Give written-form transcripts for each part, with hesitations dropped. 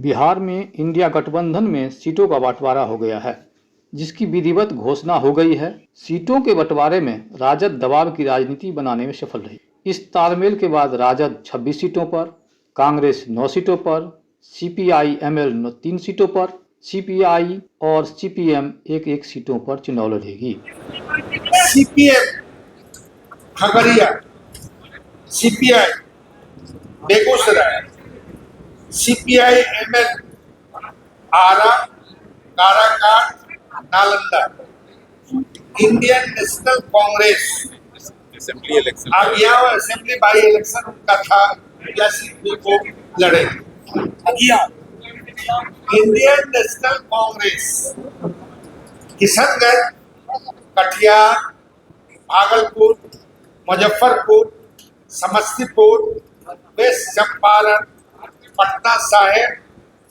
बिहार में इंडिया गठबंधन में सीटों का बंटवारा हो गया है, जिसकी विधिवत घोषणा हो गई है। सीटों के बंटवारे में राजद दबाव की राजनीति बनाने में सफल रही। इस तालमेल के बाद राजद 26 सीटों पर, कांग्रेस 9 सीटों पर, सीपीआई-एमएल 3 सीटों पर, सीपीआई और सीपीएम 1-1 सीटों पर चुनाव लड़ेगी। CPM Khagaria, CPI Begusarai, CPI ML Arrah, Karakat, Nalanda, Indian National Congress assembly election assembly by election का था, या सीट को लड़े। Indian National Congress Kishanganj, Katihar, Bhagalpur, Muzaffarpur, Samastipur, West Champaran, Patna Sahib,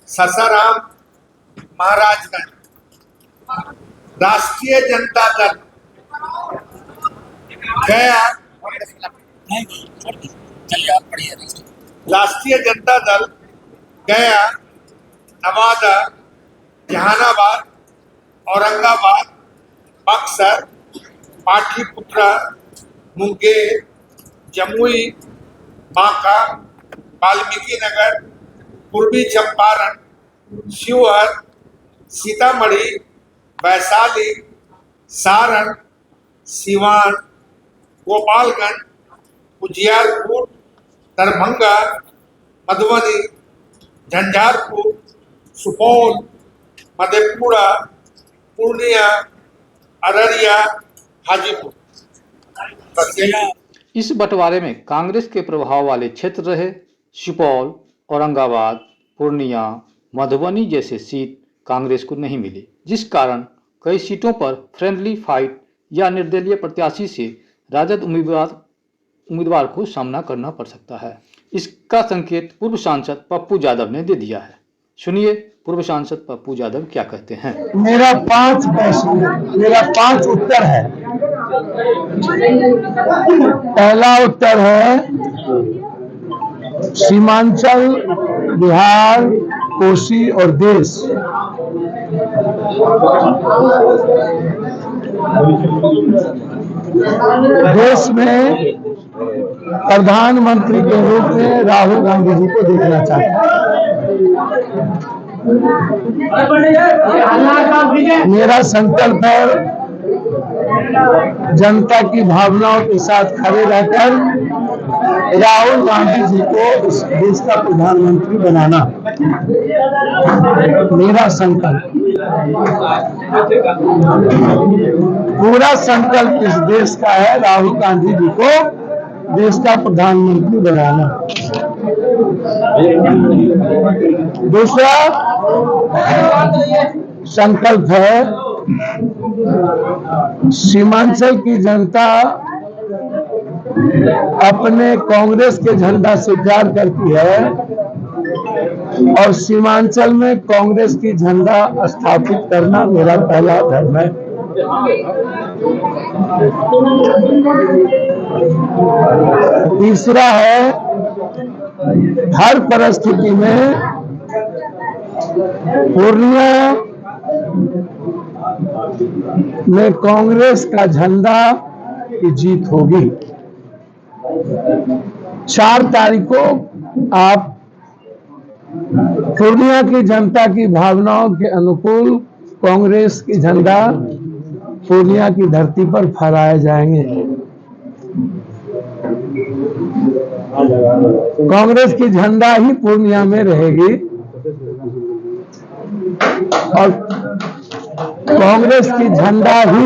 Sasaram, Maharajganj. Rashtriya Janata दल गया, राष्ट्रीय जनता दल गया, नवादा, जहानाबाद, औरंगाबाद, बक्सर, पाटलिपुत्रा, मुंगेर, जमुई, बांका, वाल्मीकि नगर, पूर्वी चंपारण, शिवहर, सीतामढ़ी, वैशाली, सारण, सिवान, गोपालगंज, उजियारपुर, दरभंगा, मधुबनी, झंझारपुर, सुपौल, मधेपुरा, पूर्णिया, अररिया, हाजीपुर। इस बंटवारे में कांग्रेस के प्रभाव वाले क्षेत्र रहे। सुपौल, औरंगाबाद, पूर्णिया, मधुबनी जैसे सीट कांग्रेस को नहीं मिली, जिस कारण कई सीटों पर फ्रेंडली फाइट या निर्दलीय प्रत्याशी से राजद उम्मीदवार को सामना करना पड़ सकता है। इसका संकेत पूर्व सांसद पप्पू यादव ने दे दिया है। सुनिए पूर्व सांसद पप्पू यादव क्या कहते हैं। मेरा 5 उत्तर है। पहला उत्तर है सीमांचल, बिहार, कोसी और देश। देश में प्रधानमंत्री के रूप में राहुल गांधी जी को देखना चाहता हूं। मेरा संकल्प है जनता की भावनाओं के साथ खड़े रहकर राहुल गांधी जी को इस देश का प्रधानमंत्री बनाना मेरा संकल्प। पूरा संकल्प इस देश का है राहुल गांधी जी को देश का प्रधानमंत्री बनाना। दूसरा संकल्प है सीमांचल की जनता अपने कांग्रेस के झंडा से प्यार करती है और सीमांचल में कांग्रेस की झंडा स्थापित करना मेरा पहला धर्म है। तीसरा है हर परिस्थिति में पूर्णिया में कांग्रेस का झंडा की जीत होगी। 4 तारीख को आप पूर्णिया की जनता की भावनाओं के अनुकूल कांग्रेस की झंडा पूर्णिया की धरती पर फहराए जाएंगे। कांग्रेस की झंडा ही पूर्णिया में रहेगी और कांग्रेस की झंडा ही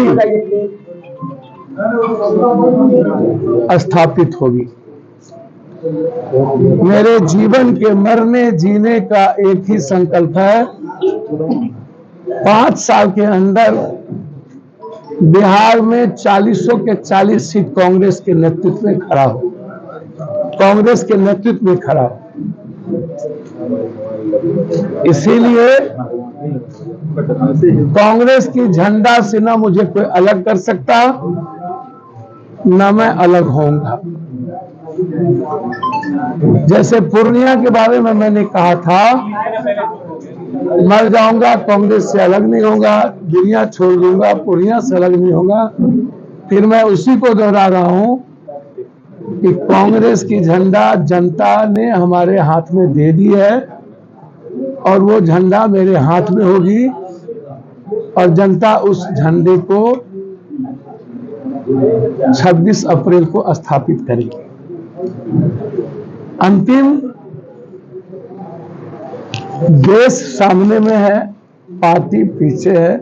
स्थापित होगी। मेरे जीवन के मरने जीने का एक ही संकल्प है, 5 साल के अंदर बिहार में 40 के 40 सीट कांग्रेस के नेतृत्व में खड़ा हो, कांग्रेस के नेतृत्व में खड़ा हो। इसीलिए कांग्रेस की झंडा से ना मुझे कोई अलग कर सकता, ना मैं अलग होऊंगा। जैसे पूर्णिया के बारे में मैंने कहा था, मर जाऊंगा कांग्रेस से अलग नहीं होगा, दुनिया छोड़ दूंगा पूर्णिया से अलग नहीं होगा। फिर मैं उसी को दोहरा रहा हूं कि कांग्रेस की झंडा जनता ने हमारे हाथ में दे दी है और वो झंडा मेरे हाथ में होगी और जनता उस झंडे को 26 अप्रैल को स्थापित करेगी। अंतिम देश सामने में है, पार्टी पीछे है।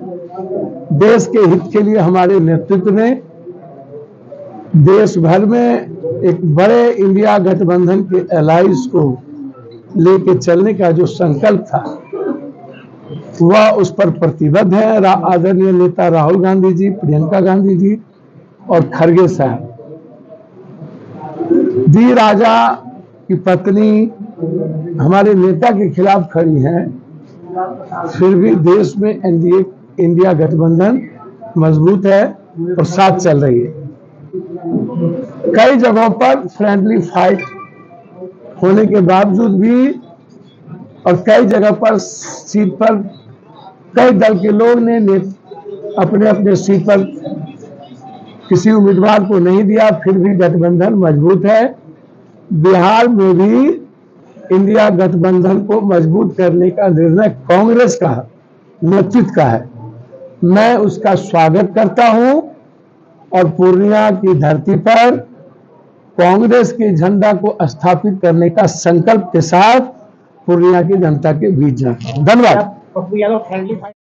देश के हित के लिए हमारे नेतृत्व ने देश भर में एक बड़े इंडिया गठबंधन के एलाइंस को लेके चलने का जो संकल्प था वह उस पर प्रतिबद्ध है। आदरणीय नेता राहुल गांधी जी, प्रियंका गांधी जी और खड़गे साहब। दी राजा की पत्नी हमारे नेता के खिलाफ खड़ी हैं, फिर भी देश में इंडिया गठबंधन मजबूत है और साथ चल रही है। कई जगहों पर फ्रेंडली फाइट होने के बावजूद भी और कई जगह पर सीट पर कई दल के लोग ने अपने अपने सीट पर किसी उम्मीदवार को नहीं दिया, फिर भी गठबंधन मजबूत है। बिहार में भी इंडिया गठबंधन को मजबूत करने का निर्णय कांग्रेस का नेतृत्व का है। मैं उसका स्वागत करता हूं और पूर्णिया की धरती पर कांग्रेस के झंडा को स्थापित करने का संकल्प के साथ पूर्णिया की जनता के बीच जाता हूं। धन्यवाद।